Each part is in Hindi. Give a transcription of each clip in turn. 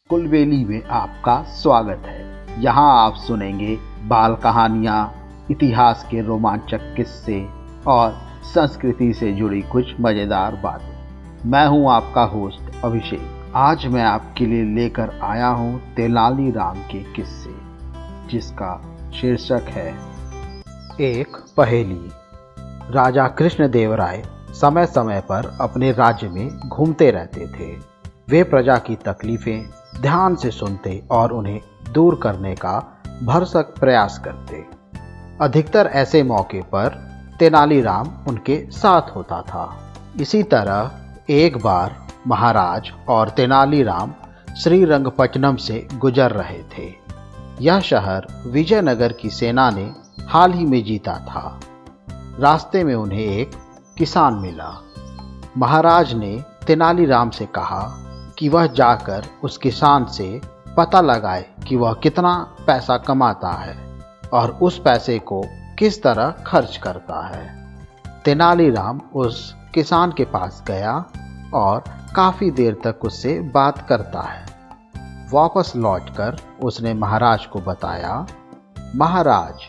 कुलबेली में आपका स्वागत है। यहाँ आप सुनेंगे बाल कहानियाँ, इतिहास के रोमांचक किस्से और संस्कृति से जुड़ी कुछ मज़ेदार बातें। मैं हूँ आपका होस्ट अभिषेक। आज मैं आपके लिए लेकर आया हूँ तेनालीराम के किस्से, जिसका शीर्षक है एक पहेली। राजा कृष्णदेवराय समय समय पर अपने राज्य में घूमते रहते थे। वे प्रजा की तकलीफें ध्यान से सुनते और उन्हें दूर करने का भरसक प्रयास करते। अधिकतर ऐसे मौके पर तेनालीराम उनके साथ होता था। इसी तरह एक बार महाराज और तेनालीराम श्रीरंगपट्टनम से गुजर रहे थे। यह शहर विजयनगर की सेना ने हाल ही में जीता था। रास्ते में उन्हें एक किसान मिला। महाराज ने तेनालीराम से कहा कि वह जाकर उस किसान से पता लगाए कि वह कितना पैसा कमाता है और उस पैसे को किस तरह खर्च करता है। तेनालीराम उस किसान के पास गया और काफ़ी देर तक उससे बात करता है। वापस लौटकर उसने महाराज को बताया, महाराज,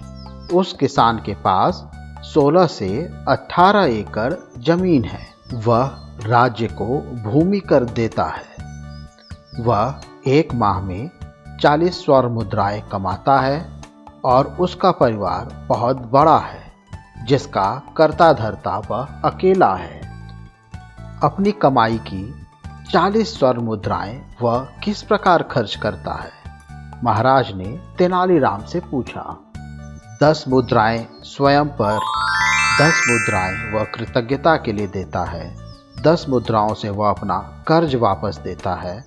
उस किसान के पास 16 से 18 एकड़ जमीन है। वह राज्य को भूमि कर देता है। वह एक माह में 40 स्वर्ण मुद्राएं कमाता है और उसका परिवार बहुत बड़ा है, जिसका कर्ता धर्ता वह अकेला है। अपनी कमाई की 40 स्वर्ण मुद्राएं वह किस प्रकार खर्च करता है? महाराज ने तेनालीराम से पूछा। 10 मुद्राएं स्वयं पर, 10 मुद्राएं वह कृतज्ञता के लिए देता है, 10 मुद्राओं से वह अपना कर्ज वापस देता है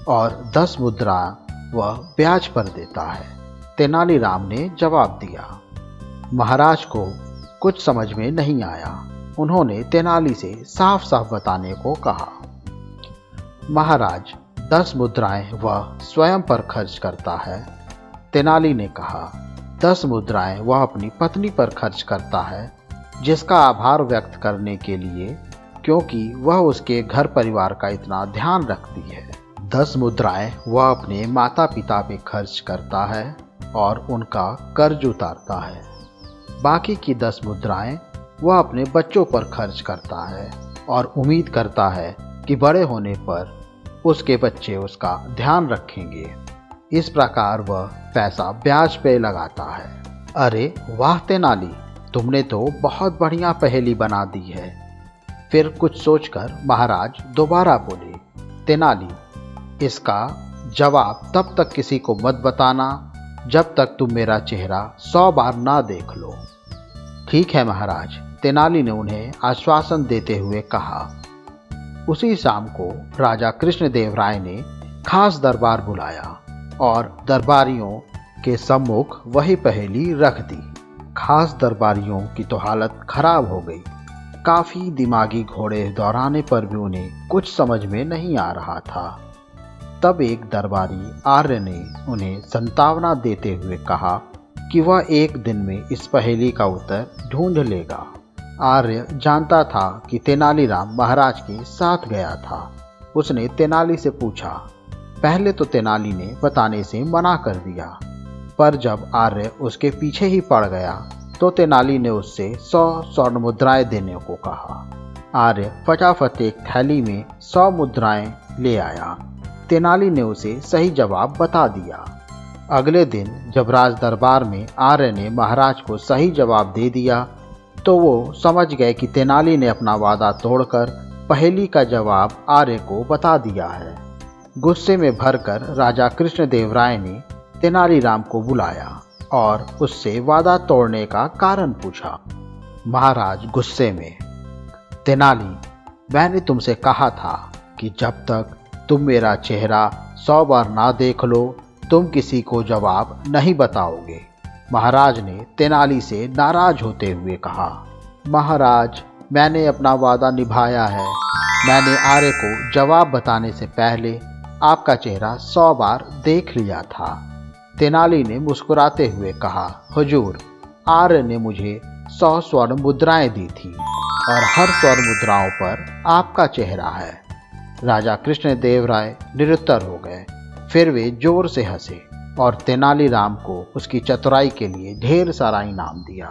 और 10 मुद्रा वह ब्याज पर देता है। तेनालीराम ने जवाब दिया। महाराज को कुछ समझ में नहीं आया। उन्होंने तेनाली से साफ साफ बताने को कहा। महाराज, 10 मुद्राएं वह स्वयं पर खर्च करता है। तेनाली ने कहा, 10 मुद्राएं वह अपनी पत्नी पर खर्च करता है, जिसका आभार व्यक्त करने के लिए, क्योंकि वह उसके घर परिवार का इतना ध्यान रखती है। 10 मुद्राएं वह अपने माता पिता पे खर्च करता है और उनका कर्ज उतारता है। बाकी की 10 मुद्राएं वह अपने बच्चों पर खर्च करता है और उम्मीद करता है कि बड़े होने पर उसके बच्चे उसका ध्यान रखेंगे। इस प्रकार वह पैसा ब्याज पे लगाता है। अरे वाह तेनाली, तुमने तो बहुत बढ़िया पहेली बना दी है। फिर कुछ सोचकर महाराज दोबारा बोले, तेनाली, इसका जवाब तब तक किसी को मत बताना जब तक तुम मेरा चेहरा 100 बार ना देख लो। ठीक है महाराज, तेनाली ने उन्हें आश्वासन देते हुए कहा। उसी शाम को राजा कृष्णदेवराय ने खास दरबार बुलाया और दरबारियों के सम्मुख वही पहेली रख दी। खास दरबारियों की तो हालत खराब हो गई। काफ़ी दिमागी घोड़े दौड़ाने पर भी उन्हें कुछ समझ में नहीं आ रहा था। तब एक दरबारी आर्य ने उन्हें संतावना देते हुए कहा कि वह एक दिन में इस पहेली का उत्तर ढूंढ लेगा। आर्य जानता था कि तेनालीराम महाराज के साथ गया था। उसने तेनाली से पूछा। पहले तो तेनाली ने बताने से मना कर दिया, पर जब आर्य उसके पीछे ही पड़ गया तो तेनाली ने उससे 100 स्वर्ण मुद्राएं देने को कहा। आर्य फटाफट एक थैली में 100 मुद्राएं ले आया। तेनाली ने उसे सही जवाब बता दिया। अगले दिन जब राज दरबार में आर्य ने महाराज को सही जवाब दे दिया तो वो समझ गए कि तेनाली ने अपना वादा तोड़कर पहेली का जवाब आर्य को बता दिया है। गुस्से में भरकर राजा कृष्णदेवराय ने तेनालीराम को बुलाया और उससे वादा तोड़ने का कारण पूछा। महाराज गुस्से में, तेनाली, मैंने तुमसे कहा था कि जब तक तुम मेरा चेहरा 100 बार ना देख लो, तुम किसी को जवाब नहीं बताओगे। महाराज ने तेनाली से नाराज होते हुए कहा। महाराज, मैंने अपना वादा निभाया है। मैंने आर्य को जवाब बताने से पहले आपका चेहरा 100 बार देख लिया था। तेनाली ने मुस्कुराते हुए कहा, हुजूर, आर्य ने मुझे 100 स्वर्ण मुद्राएं दी थी और हर स्वर्ण मुद्राओं पर आपका चेहरा है। राजा कृष्णदेवराय निरुत्तर हो गए। फिर वे जोर से हंसे और तेनालीराम को उसकी चतुराई के लिए ढेर सारा इनाम दिया।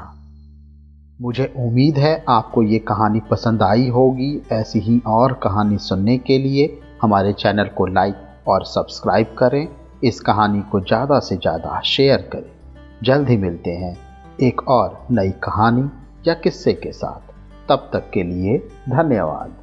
मुझे उम्मीद है आपको ये कहानी पसंद आई होगी। ऐसी ही और कहानी सुनने के लिए हमारे चैनल को लाइक और सब्सक्राइब करें। इस कहानी को ज़्यादा से ज़्यादा शेयर करें। जल्द ही मिलते हैं एक और नई कहानी या किस्से के साथ। तब तक के लिए धन्यवाद।